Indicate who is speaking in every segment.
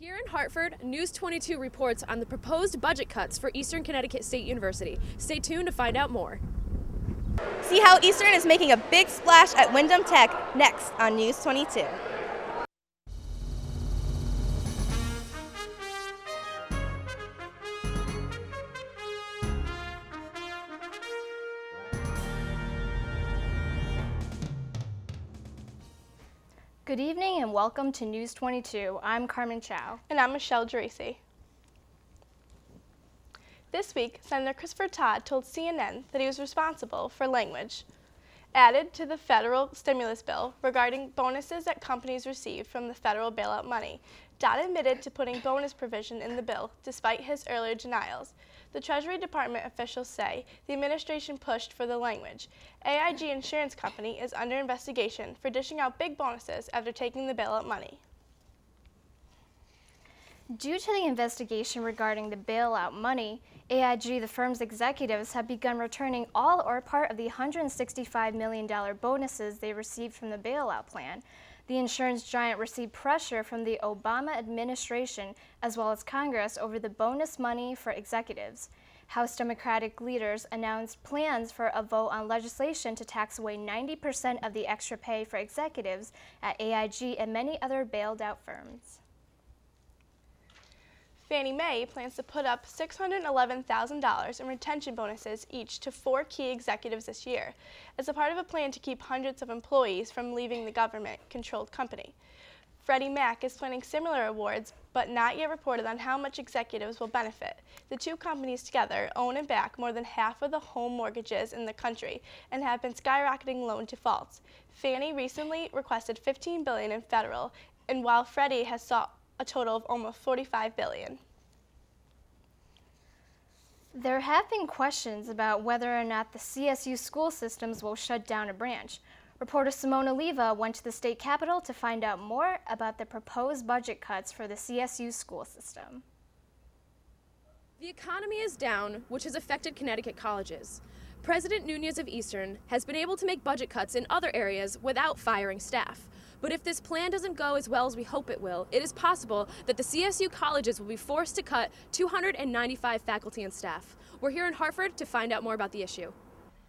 Speaker 1: Here in Hartford, News 22 reports on the proposed budget cuts for Eastern Connecticut State University. Stay tuned to find out more.
Speaker 2: See how Eastern is making a big splash at Wyndham Tech next on News 22.
Speaker 3: Good evening and welcome to News 22. I'm Carmen Chow.
Speaker 4: And I'm Michelle Geraci. This week, Senator Christopher Todd told CNN that he was responsible for language added to the federal stimulus bill regarding bonuses that companies receive from the federal bailout money. Todd admitted to putting bonus provision in the bill despite his earlier denials. The Treasury Department officials say the administration pushed for the language. AIG Insurance Company is under investigation for dishing out big bonuses after taking the bailout money.
Speaker 3: Due to the investigation regarding the bailout money, AIG, the firm's executives, have begun returning all or part of the $165 million bonuses they received from the bailout plan. The insurance giant received pressure from the Obama administration as well as Congress over the bonus money for executives. House Democratic leaders announced plans for a vote on legislation to tax away 90% of the extra pay for executives at AIG and many other bailed-out firms.
Speaker 4: Fannie Mae plans to put up $611,000 in retention bonuses each to 4 key executives this year, as a part of a plan to keep hundreds of employees from leaving the government-controlled company. Freddie Mac is planning similar awards, but not yet reported on how much executives will benefit. The two companies together own and back more than half of the home mortgages in the country and have been skyrocketing loan defaults. Fannie recently requested $15 billion in federal, and while Freddie has sought a total of almost $45 billion.
Speaker 3: There have been questions about whether or not the CSU school systems will shut down a branch. Reporter Simone Oliva went to the state capitol to find out more about the proposed budget cuts for the CSU school system.
Speaker 1: The economy is down, which has affected Connecticut colleges. President Nunez of Eastern has been able to make budget cuts in other areas without firing staff. But if this plan doesn't go as well as we hope it will, it is possible that the CSU colleges will be forced to cut 295 faculty and staff. We're here in Hartford to find out more about the issue.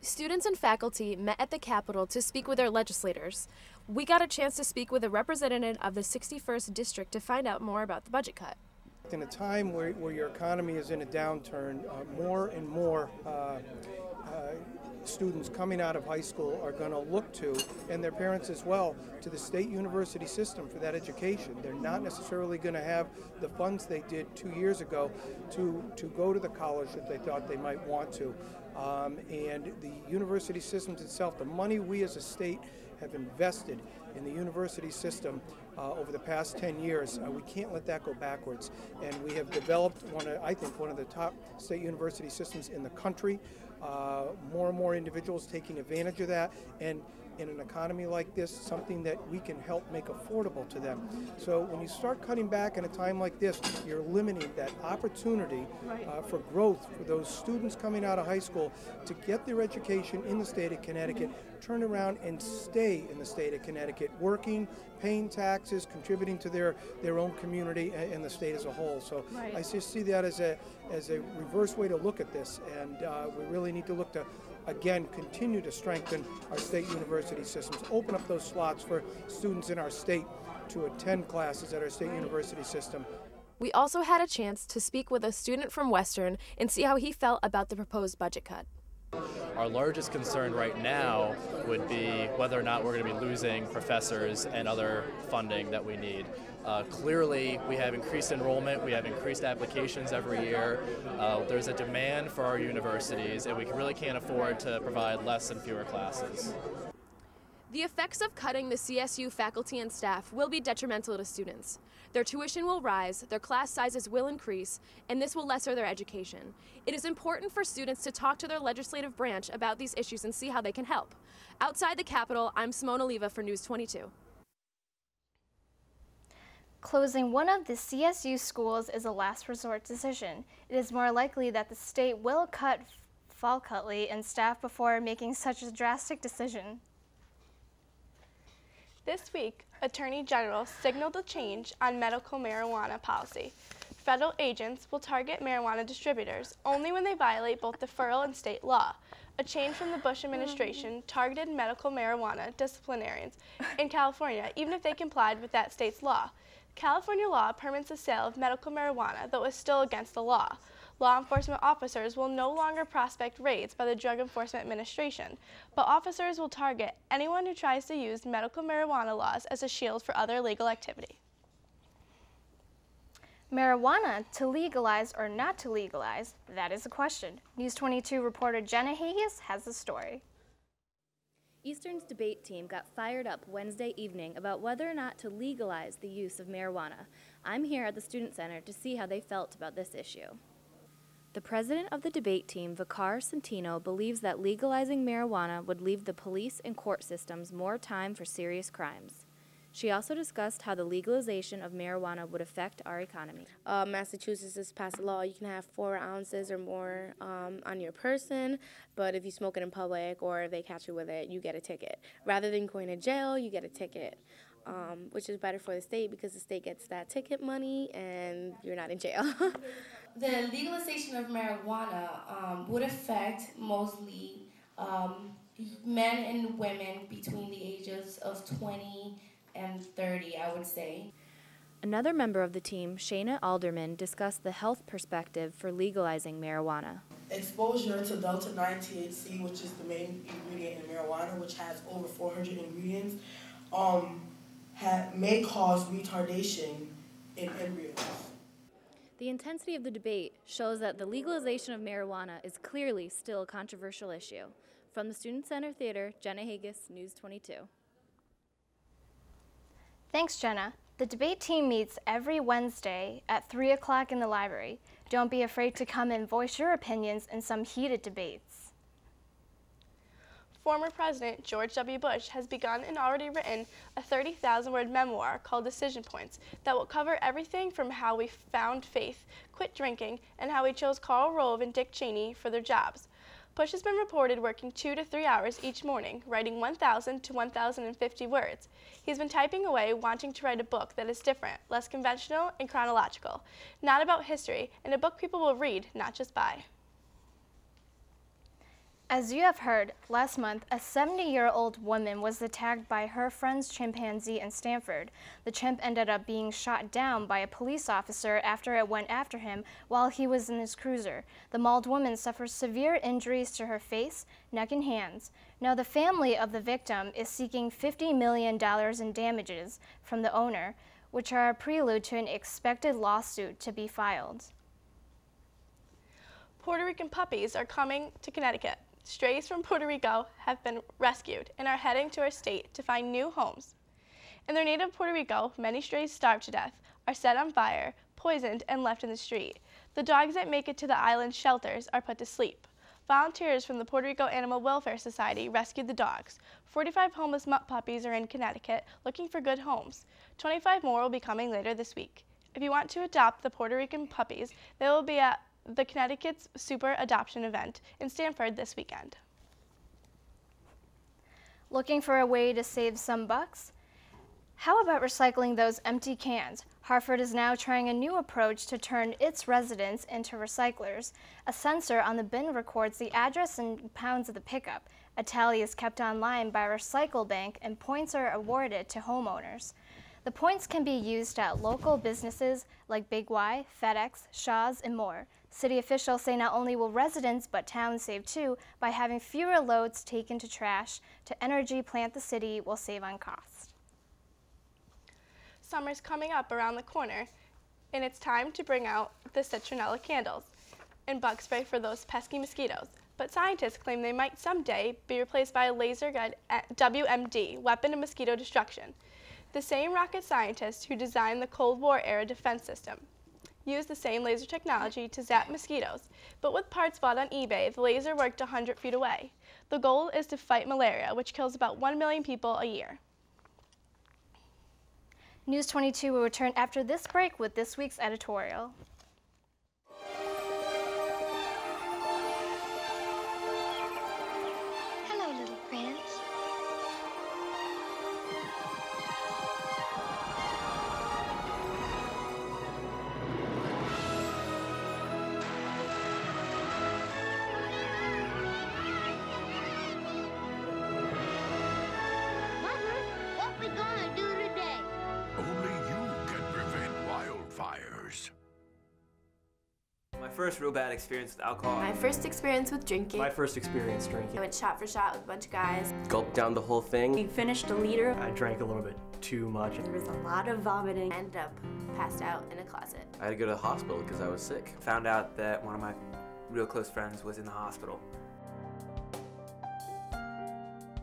Speaker 1: Students and faculty met at the Capitol to speak with their legislators. We got a chance to speak with a representative of the 61st District to find out more about the budget cut.
Speaker 5: In a time where your economy is in a downturn, more and more students coming out of high school are going to look to, and their parents as well, to the state university system for that education. They're not necessarily going to have the funds they did 2 years ago to go to the college that they thought they might want to. And the university systems itself, the money we as a state have invested in the university system over the past 10 years, we can't let that go backwards. And we have developed I think one of the top state university systems in the country. More and more individuals taking advantage of that, and in an economy like this, something that we can help make affordable to them. So when you start cutting back in a time like this, you're limiting that opportunity for growth for those students coming out of high school to get their education in the state of Connecticut, turn around and stay in the state of Connecticut, working, paying taxes, contributing to their own community and the state as a whole. So I just see that as a reverse way to look at this, and we really need to look to, again, continue to strengthen our state university systems, open up those slots for students in our state to attend classes at our state university system.
Speaker 1: We also had a chance to speak with a student from Western and see how he felt about the proposed budget cut.
Speaker 6: Our largest concern right now would be whether or not we're going to be losing professors and other funding that we need. Clearly, we have increased enrollment, we have increased applications every year. There's a demand for our universities, and we really can't afford to provide less and fewer classes.
Speaker 1: The effects of cutting the CSU faculty and staff will be detrimental to students. Their tuition will rise, their class sizes will increase, and this will lesser their education. It is important for students to talk to their legislative branch about these issues and see how they can help. Outside the Capitol, I'm Simone Oliva for News 22.
Speaker 3: Closing one of the CSU schools is a last resort decision. It is more likely that the state will cut faculty and staff before making such a drastic decision.
Speaker 4: This week, Attorney General signaled a change on medical marijuana policy. Federal agents will target marijuana distributors only when they violate both the federal and state law. A change from the Bush administration targeted medical marijuana disciplinarians in California, even if they complied with that state's law. California law permits the sale of medical marijuana, though it's still against the law. Law enforcement officers will no longer prospect raids by the Drug Enforcement Administration, but officers will target anyone who tries to use medical marijuana laws as a shield for other illegal activity.
Speaker 3: Marijuana, to legalize or not to legalize, that is a question. News 22 reporter Jenna Haggis has the story.
Speaker 7: Eastern's debate team got fired up Wednesday evening about whether or not to legalize the use of marijuana. I'm here at the Student Center to see how they felt about this issue. The president of the debate team, Vicar Centino, believes that legalizing marijuana would leave the police and court systems more time for serious crimes. She also discussed how the legalization of marijuana would affect our economy.
Speaker 8: Massachusetts has passed a law you can have 4 ounces or more on your person, but if you smoke it in public or if they catch you with it, you get a ticket. Rather than going to jail, you get a ticket, which is better for the state because the state gets that ticket money and you're not in jail.
Speaker 9: The legalization of marijuana would affect mostly men and women between the ages of 20 and 30, I would say.
Speaker 7: Another member of the team, Shayna Alderman, discussed the health perspective for legalizing marijuana.
Speaker 10: Exposure to Delta-9 THC, which is the main ingredient in marijuana, which has over 400 ingredients, may cause retardation in embryos.
Speaker 7: The intensity of the debate shows that the legalization of marijuana is clearly still a controversial issue. From the Student Center Theater, Jenna Haggis, News 22.
Speaker 3: Thanks, Jenna. The debate team meets every Wednesday at 3 o'clock in the library. Don't be afraid to come and voice your opinions in some heated debates.
Speaker 4: Former President George W. Bush has begun and already written a 30,000-word memoir called Decision Points that will cover everything from how we found faith, quit drinking, and how he chose Karl Rove and Dick Cheney for their jobs. Bush has been reported working 2 to 3 hours each morning, writing 1,000 to 1,050 words. He's been typing away, wanting to write a book that is different, less conventional, and chronological, not about history, and a book people will read, not just buy.
Speaker 3: As you have heard, last month, a 70-year-old woman was attacked by her friend's chimpanzee in Stanford. The chimp ended up being shot down by a police officer after it went after him while he was in his cruiser. The mauled woman suffered severe injuries to her face, neck, and hands. Now the family of the victim is seeking $50 million in damages from the owner, which are a prelude to an expected lawsuit to be filed.
Speaker 4: Puerto Rican puppies are coming to Connecticut. Strays from Puerto Rico have been rescued and are heading to our state to find new homes. In their native Puerto Rico, many strays starved to death, are set on fire, poisoned, and left in the street. The dogs that make it to the island shelters are put to sleep. Volunteers from the Puerto Rico Animal Welfare Society rescued the dogs. 45 homeless mutt puppies are in Connecticut looking for good homes. 25 more will be coming later this week. If you want to adopt the Puerto Rican puppies, they will be at the Connecticut's Super Adoption event in Stamford this weekend.
Speaker 3: Looking for a way to save some bucks? How about recycling those empty cans? Hartford is now trying a new approach to turn its residents into recyclers. A sensor on the bin records the address and pounds of the pickup. A tally is kept online by Recycle Bank and points are awarded to homeowners. The points can be used at local businesses like Big Y, FedEx, Shaw's, and more. City officials say not only will residents but towns save too by having fewer loads taken to trash to energy plant the city will save on cost.
Speaker 4: Summer's coming up around the corner and it's time to bring out the citronella candles and bug spray for those pesky mosquitoes. But scientists claim they might someday be replaced by a laser-guided WMD, weapon of mosquito destruction. The same rocket scientists who designed the Cold War-era defense system used the same laser technology to zap mosquitoes, but with parts bought on eBay, the laser worked 100 feet away. The goal is to fight malaria, which kills about 1 million people a year.
Speaker 3: News 22 will return after this break with this week's editorial.
Speaker 11: Hello, little prince. others.
Speaker 12: My first real bad experience with alcohol.
Speaker 13: My first experience with drinking.
Speaker 14: My first experience drinking.
Speaker 13: I went shot for shot with a bunch of guys.
Speaker 14: Gulped down the whole thing.
Speaker 13: We finished a liter.
Speaker 14: I drank a little bit too much.
Speaker 13: There was a lot of vomiting. I ended up passed out in a closet.
Speaker 12: I had to go to the hospital because I was sick. Found out that one of my real close friends was in the hospital.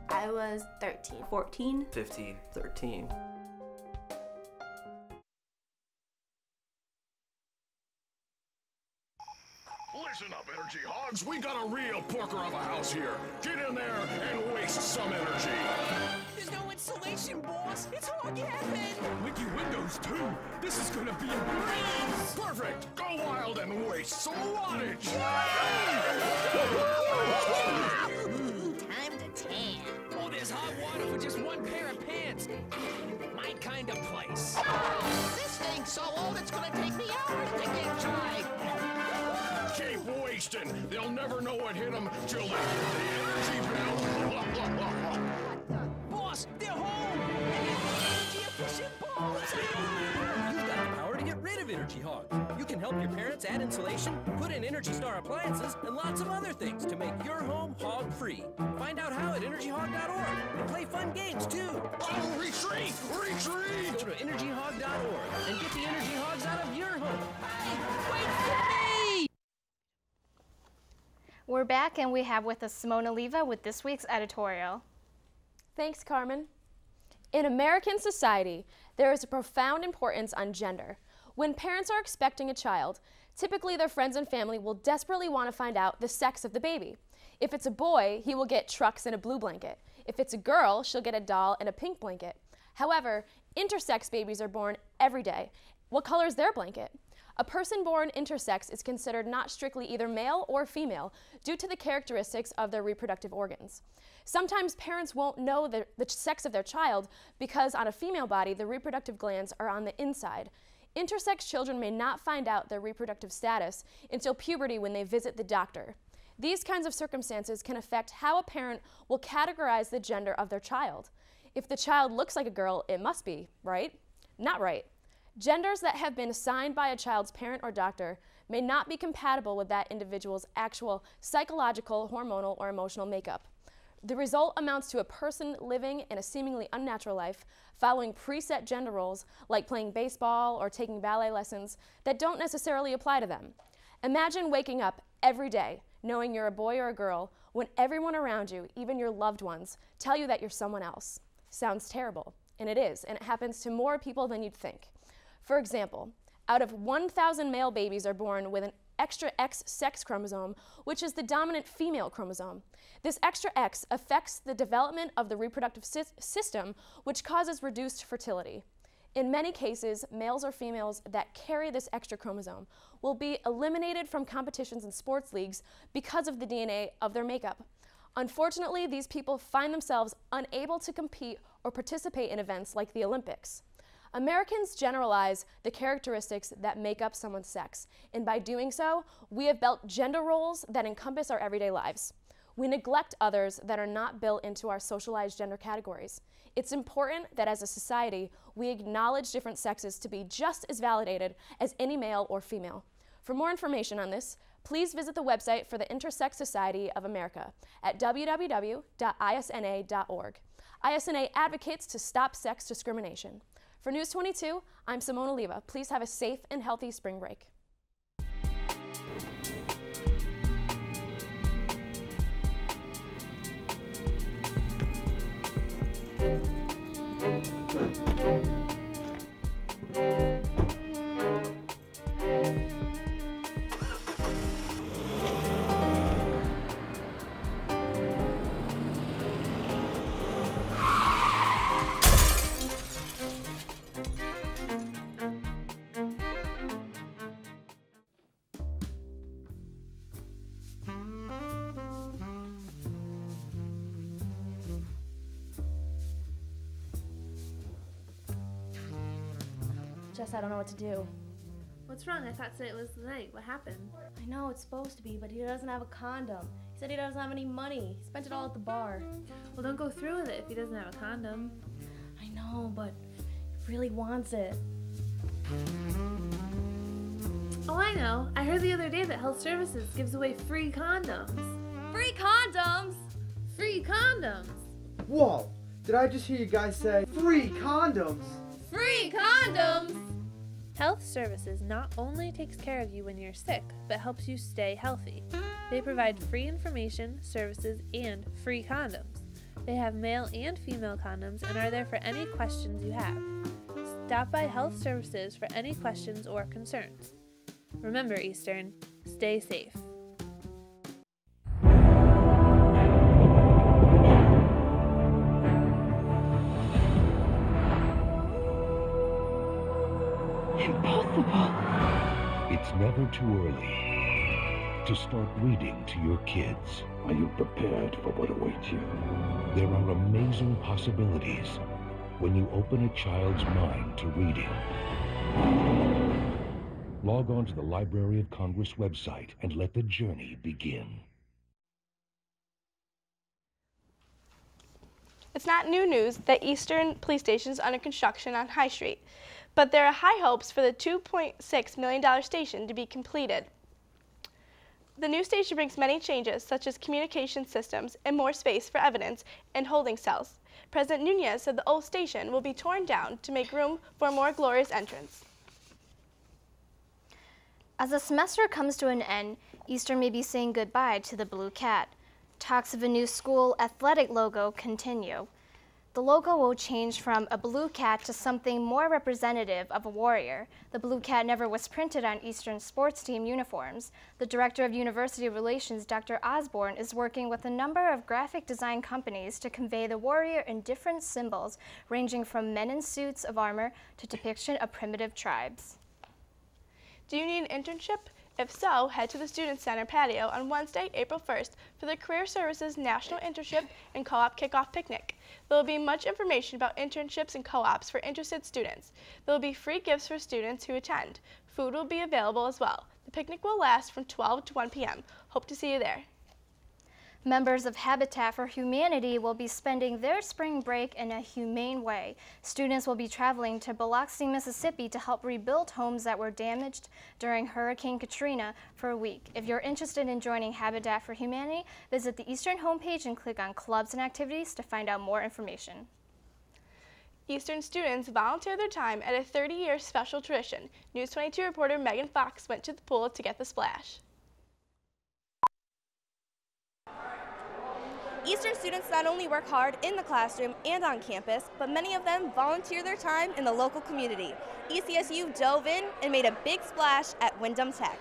Speaker 13: I was 13.
Speaker 14: 14.
Speaker 12: 15.
Speaker 14: 13.
Speaker 11: Listen up, Energy Hogs. We got a real porker of a house here. Get in there and waste some energy.
Speaker 15: There's no insulation, boss. It's hard heaven.
Speaker 11: Leaky windows, too. This is gonna be a breeze. Perfect. Go wild and waste some wattage.
Speaker 15: Time to tan. Oh, there's hot water for just one pair of pants. My kind of place. This thing's so old, it's gonna take me hours to get dry.
Speaker 11: Keep wasting. They'll never know what hit them till they get the energy bill.
Speaker 15: Boss, they're home. Energy efficient bulbs.
Speaker 16: You've got the power to get rid of Energy Hogs. You can help your parents add insulation, put in Energy Star appliances, and lots of other things to make your home hog-free. Find out how at energyhog.org and play fun games too.
Speaker 11: Oh, retreat! Retreat!
Speaker 16: Go to energyhog.org and get the Energy Hogs out of your home.
Speaker 15: Hey, wait for me!
Speaker 3: We're back and we have with us Simone Oliva with this week's editorial.
Speaker 1: Thanks, Carmen. In American society, there is a profound importance on gender. When parents are expecting a child, typically their friends and family will desperately want to find out the sex of the baby. If it's a boy, he will get trucks and a blue blanket. If it's a girl, she'll get a doll and a pink blanket. However, intersex babies are born every day. What color is their blanket? A person born intersex is considered not strictly either male or female due to the characteristics of their reproductive organs. Sometimes parents won't know the sex of their child because on a female body, the reproductive glands are on the inside. Intersex children may not find out their reproductive status until puberty when they visit the doctor. These kinds of circumstances can affect how a parent will categorize the gender of their child. If the child looks like a girl, it must be, right? Not right. Genders that have been assigned by a child's parent or doctor may not be compatible with that individual's actual psychological, hormonal, or emotional makeup. The result amounts to a person living in a seemingly unnatural life, following preset gender roles like playing baseball or taking ballet lessons that don't necessarily apply to them. Imagine waking up every day knowing you're a boy or a girl when everyone around you, even your loved ones, tell you that you're someone else. Sounds terrible, and it is, and it happens to more people than you'd think. For example, out of 1,000 male babies are born with an extra X sex chromosome, which is the dominant female chromosome. This extra X affects the development of the reproductive system, which causes reduced fertility. In many cases, males or females that carry this extra chromosome will be eliminated from competitions in sports leagues because of the DNA of their makeup. Unfortunately, these people find themselves unable to compete or participate in events like the Olympics. Americans generalize the characteristics that make up someone's sex, and by doing so, we have built gender roles that encompass our everyday lives. We neglect others that are not built into our socialized gender categories. It's important that as a society, we acknowledge different sexes to be just as validated as any male or female. For more information on this, please visit the website for the Intersex Society of America at www.isna.org. ISNA advocates to stop sex discrimination. For News 22, I'm Simone Oliva. Please have a safe and healthy spring break.
Speaker 7: Jess, I don't know what to do.
Speaker 17: What's wrong? I thought today was the night. What happened?
Speaker 7: I know it's supposed to be, but he doesn't have a condom. He said he doesn't have any money. He spent it all at the bar.
Speaker 17: Well, don't go through with it if he doesn't have a condom.
Speaker 7: I know, but he really wants it.
Speaker 17: Oh, I know. I heard the other day that Health Services gives away free condoms.
Speaker 2: Free condoms?
Speaker 17: Free condoms!
Speaker 18: Whoa! Did I just hear you guys say free condoms?
Speaker 17: Free condoms! Health Services not only takes care of you when you're sick, but helps you stay healthy. They provide free information, services, and free condoms. They have male and female condoms and are there for any questions you have. Stop by Health Services for any questions or concerns. Remember, Eastern, stay safe.
Speaker 19: Impossible. It's never too early to start reading to your kids. Are you prepared for what awaits you? There are amazing possibilities when you open a child's mind to reading. Log on to the Library of Congress website and let the journey begin.
Speaker 4: It's not new news that Eastern Police Station is under construction on High Street, but there are high hopes for the $2.6 million station to be completed. The new station brings many changes, such as communication systems and more space for evidence and holding cells. President Nunez said the old station will be torn down to make room for a more glorious entrance.
Speaker 3: As the semester comes to an end, Eastern may be saying goodbye to the Blue Cat. Talks of a new school athletic logo continue. The logo will change from a blue cat to something more representative of a warrior. The blue cat never was printed on Eastern sports team uniforms. The director of University Relations, Dr. Osborne, is working with a number of graphic design companies to convey the warrior in different symbols, ranging from men in suits of armor to depiction of primitive tribes.
Speaker 4: Do you need an internship? If so, head to the Student Center patio on Wednesday, April 1st for the Career Services National Internship and Co-op Kickoff Picnic. There will be much information about internships and co-ops for interested students. There will be free gifts for students who attend. Food will be available as well. The picnic will last from 12 to 1 p.m. Hope to see you there.
Speaker 3: Members of Habitat for Humanity will be spending their spring break in a humane way. Students will be traveling to Biloxi, Mississippi to help rebuild homes that were damaged during Hurricane Katrina for a week. If you're interested in joining Habitat for Humanity, visit the Eastern homepage and click on Clubs and Activities to find out more information.
Speaker 4: Eastern students volunteer their time at a 30-year special tradition. News 22 reporter Megan Fox went to the pool to get the splash.
Speaker 2: Eastern students not only work hard in the classroom and on campus, but many of them volunteer their time in the local community. ECSU dove in and made a big splash at Windham Tech.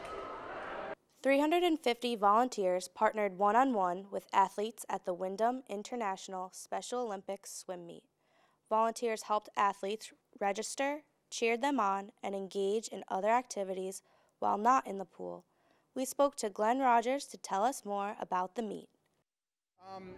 Speaker 8: 350 volunteers partnered one-on-one with athletes at the Windham International Special Olympics swim meet. Volunteers helped athletes register, cheered them on, and engage in other activities while not in the pool. We spoke to Glenn Rogers to tell us more about the meet.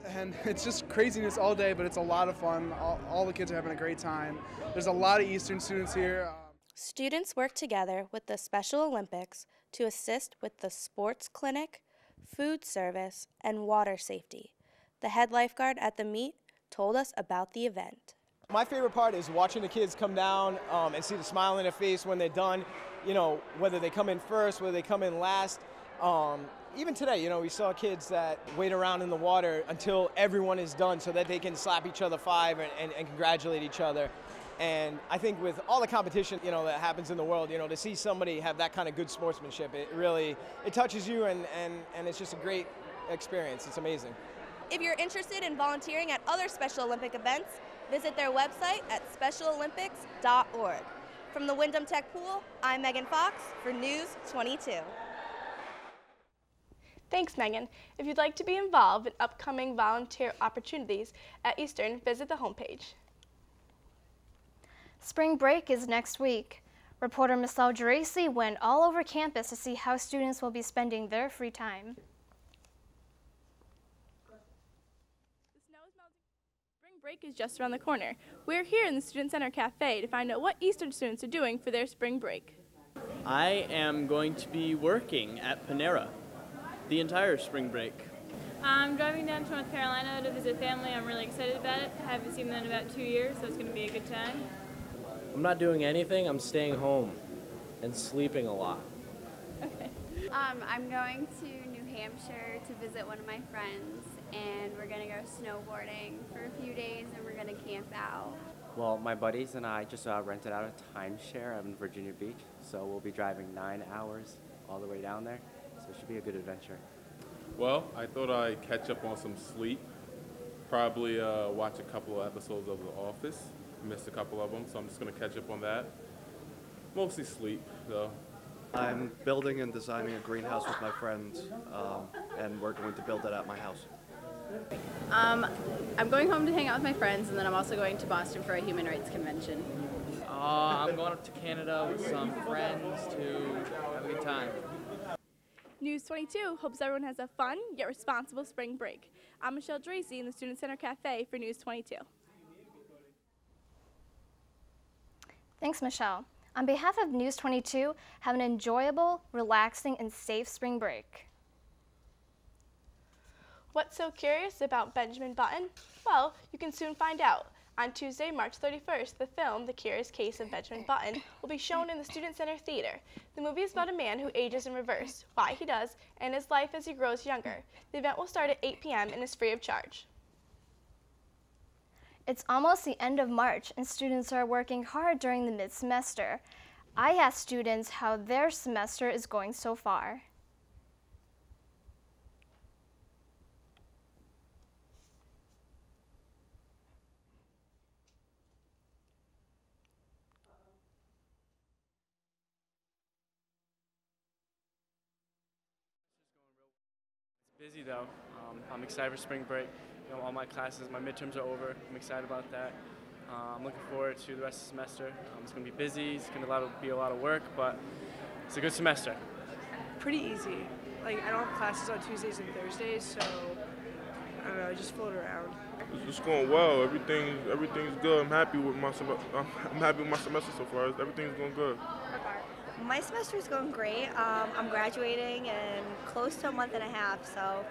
Speaker 20: And it's just craziness all day, but it's a lot of fun. All the kids are having a great time. There's a lot of Eastern students here.
Speaker 8: Students work together with the Special Olympics to assist with the sports clinic, food service, and water safety. The head lifeguard at the meet told us about the event.
Speaker 21: My favorite part is watching the kids come down and see the smile on their face when they're done, you know, whether they come in first, whether they come in last. Even today, you know, we saw kids that wait around in the water until everyone is done so that they can slap each other five and congratulate each other. And I think with all the competition, you know, that happens in the world, you know, to see somebody have that kind of good sportsmanship, it touches you and it's just a great experience. It's amazing.
Speaker 2: If you're interested in volunteering at other Special Olympic events, visit their website at specialolympics.org. From the Windham Tech Pool, I'm Megan Fox for News 22.
Speaker 4: Thanks, Megan. If you'd like to be involved in upcoming volunteer opportunities at Eastern, visit the homepage.
Speaker 3: Spring break is next week. Reporter Michelle Geraci went all over campus to see how students will be spending their free time.
Speaker 4: Spring break is just around the corner. We're here in the Student Center Cafe to find out what Eastern students are doing for their spring break.
Speaker 22: I am going to be working at Panera the entire spring break.
Speaker 23: I'm driving down to North Carolina to visit family. I'm really excited about it. I haven't seen them in about 2 years, so it's going to be a good time.
Speaker 22: I'm not doing anything. I'm staying home and sleeping a lot.
Speaker 5: I'm going to New Hampshire to visit one of my friends, and we're going to go snowboarding for a few days, and we're going to camp out.
Speaker 6: Well, my buddies and I just rented out a timeshare in Virginia Beach, so we'll be driving 9 hours all the way down there, so it should be a good adventure.
Speaker 9: Well, I thought I'd catch up on some sleep, probably watch a couple of episodes of The Office. Missed a couple of them, so I'm just going to catch up on that. Mostly sleep, though.
Speaker 24: I'm building and designing a greenhouse with my friends, and we're going to build it at my house.
Speaker 25: I'm going home to hang out with my friends, and then I'm also going to Boston for a human rights convention.
Speaker 26: I'm going up to Canada with some friends to have a good time.
Speaker 4: News 22 hopes everyone has a fun yet responsible spring break. I'm Michelle Dracy in the Student Center Cafe for News 22.
Speaker 3: Thanks, Michelle. On behalf of News 22, have an enjoyable, relaxing, and safe spring break.
Speaker 4: What's so curious about Benjamin Button? Well, you can soon find out. On Tuesday, March 31st, the film, The Curious Case of Benjamin Button, will be shown in the Student Center Theater. The movie is about a man who ages in reverse, why he does, and his life as he grows younger. The event will start at 8 p.m. and is free of charge.
Speaker 3: It's almost the end of March, and students are working hard during the mid-semester. I asked students how their semester is going so far.
Speaker 27: It's busy though. I'm excited for spring break. You know, all my classes, my midterms are over. I'm excited about that. I'm looking forward to the rest of the semester. It's going to be busy. It's going to be a lot of work, but it's a good semester.
Speaker 28: Pretty easy. Like, I don't have classes on Tuesdays and Thursdays, so I don't know. I just float around.
Speaker 29: It's going well. Everything's good. I'm happy with my semester so far. Everything's going good.
Speaker 30: My semester is going great. I'm graduating in close to a month and a half, so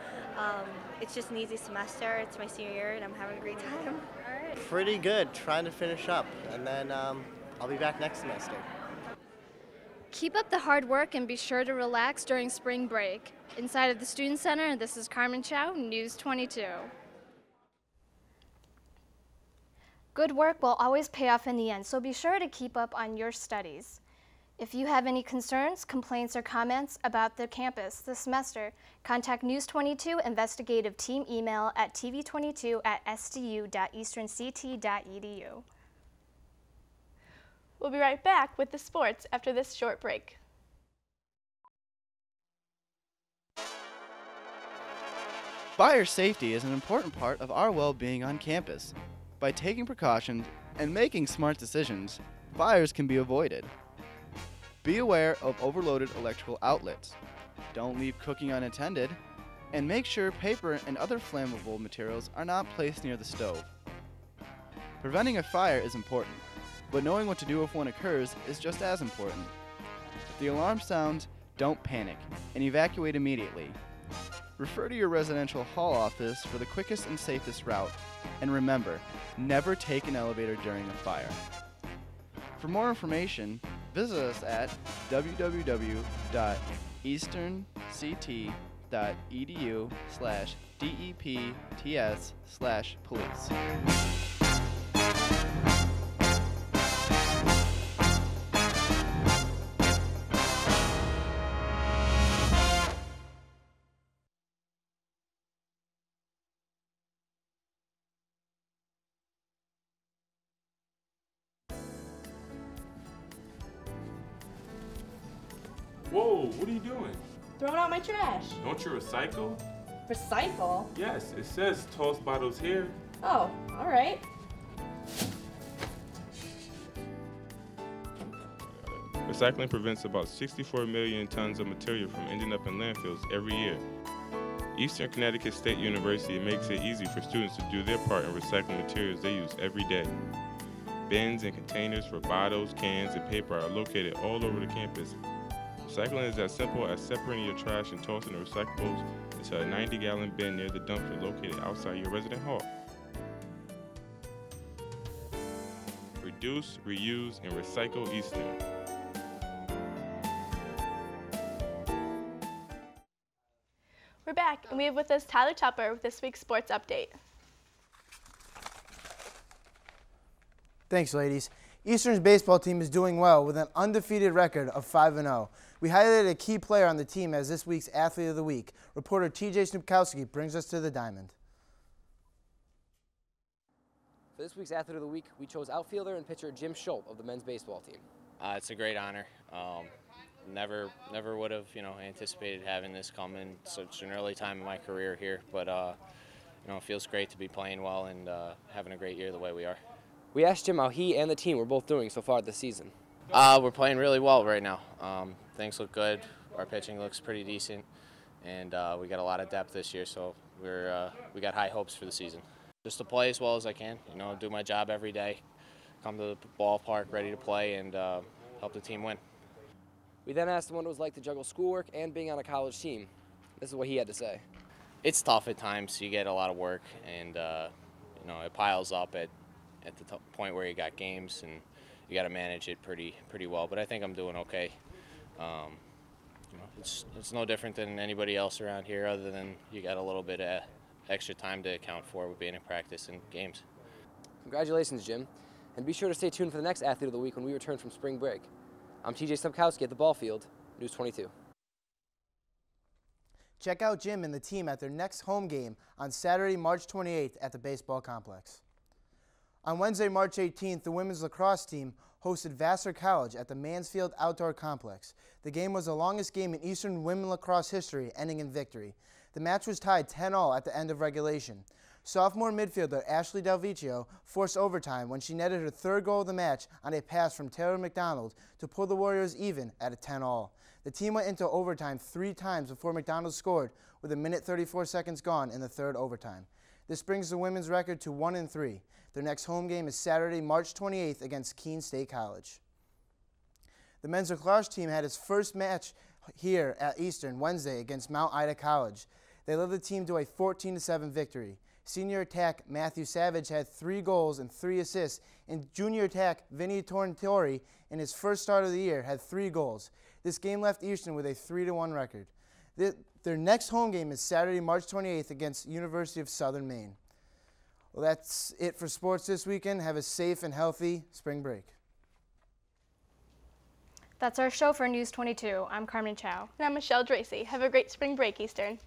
Speaker 30: it's just an easy semester. It's my senior year, and I'm having a great time.
Speaker 31: Pretty good. Trying to finish up, and then I'll be back next semester.
Speaker 3: Keep up the hard work and be sure to relax during spring break. Inside of the Student Center, this is Carmen Chow, News 22. Good work will always pay off in the end, so be sure to keep up on your studies. If you have any concerns, complaints, or comments about the campus this semester, contact News 22 investigative team email at tv22@sdu.easternct.edu.
Speaker 4: We'll be right back with the sports after this short break.
Speaker 32: Fire safety is an important part of our well-being on campus. By taking precautions and making smart decisions, fires can be avoided. Be aware of overloaded electrical outlets. Don't leave cooking unattended, and make sure paper and other flammable materials are not placed near the stove. Preventing a fire is important, but knowing what to do if one occurs is just as important. If the alarm sounds, don't panic and evacuate immediately. Refer to your residential hall office for the quickest and safest route, and remember, never take an elevator during a fire. For more information, visit us at www.easterncct.edu/DEPTS/police.
Speaker 9: Whoa, what are you doing?
Speaker 28: Throwing out my trash.
Speaker 9: Don't you recycle?
Speaker 28: Recycle?
Speaker 9: Yes, it says toss bottles here.
Speaker 28: Oh, all right.
Speaker 9: Recycling prevents about 64 million tons of material from ending up in landfills every year. Eastern Connecticut State University makes it easy for students to do their part in recycling materials they use every day. Bins and containers for bottles, cans, and paper are located all over the campus. Recycling is as simple as separating your trash and tossing the recyclables into a 90-gallon bin near the dumpster located outside your resident hall. Reduce, reuse, and recycle Eastern.
Speaker 4: We're back, and we have with us Tyler Tupper with this week's sports update.
Speaker 1: Thanks, ladies. Eastern's baseball team is doing well with an undefeated record of 5-0. We highlighted a key player on the team as this week's Athlete of the Week. Reporter TJ Snupkowski brings us to the diamond.
Speaker 7: For this week's Athlete of the Week, we chose outfielder and pitcher Jim Schultz of the men's baseball team.
Speaker 10: It's a great honor. Never would have, anticipated having this come in such an early time in my career here, but it feels great to be playing well and having a great year the way we are.
Speaker 7: We asked Jim how he and the team were both doing so far this season.
Speaker 10: We're playing really well right now. Things look good. Our pitching looks pretty decent, and we got a lot of depth this year, so we got high hopes for the season. Just to play as well as I can, do my job every day, come to the ballpark ready to play, and help the team win.
Speaker 7: We then asked him what it was like to juggle schoolwork and being on a college team. This is what he had to say.
Speaker 10: It's tough at times. You get a lot of work, and it piles up at the point where you got games, and you got to manage it pretty well. But I think I'm doing okay. It's no different than anybody else around here, other than you got a little bit of extra time to account for with being in practice and games.
Speaker 7: Congratulations, Jim, and be sure to stay tuned for the next Athlete of the Week when we return from spring break. I'm TJ Snupkowski at the ball field, News 22.
Speaker 1: Check out Jim and the team at their next home game on Saturday, March 28th at the baseball complex. On Wednesday, March 18th, the women's lacrosse team hosted Vassar College at the Mansfield Outdoor Complex. The game was the longest game in Eastern women lacrosse history, ending in victory. The match was tied 10-all at the end of regulation. Sophomore midfielder Ashley Delvicchio forced overtime when she netted her third goal of the match on a pass from Taylor McDonald to pull the Warriors even at a 10-all. The team went into overtime 3 times before McDonald scored with 1:34 seconds gone in the third overtime. This brings the women's record to 1-3. Their next home game is Saturday, March 28th against Keene State College. The men's lacrosse team had its first match here at Eastern Wednesday against Mount Ida College. They led the team to a 14-7 victory. Senior attack Matthew Savage had 3 goals and 3 assists, and junior attack Vinny Tornatori, in his first start of the year, had 3 goals. This game left Eastern with a 3-1 record. Their next home game is Saturday, March 28th against University of Southern Maine. Well, that's it for sports this weekend. Have a safe and healthy spring break.
Speaker 3: That's our show for News 22. I'm Carmen Chow.
Speaker 4: And I'm Michelle Dracy. Have a great spring break, Eastern.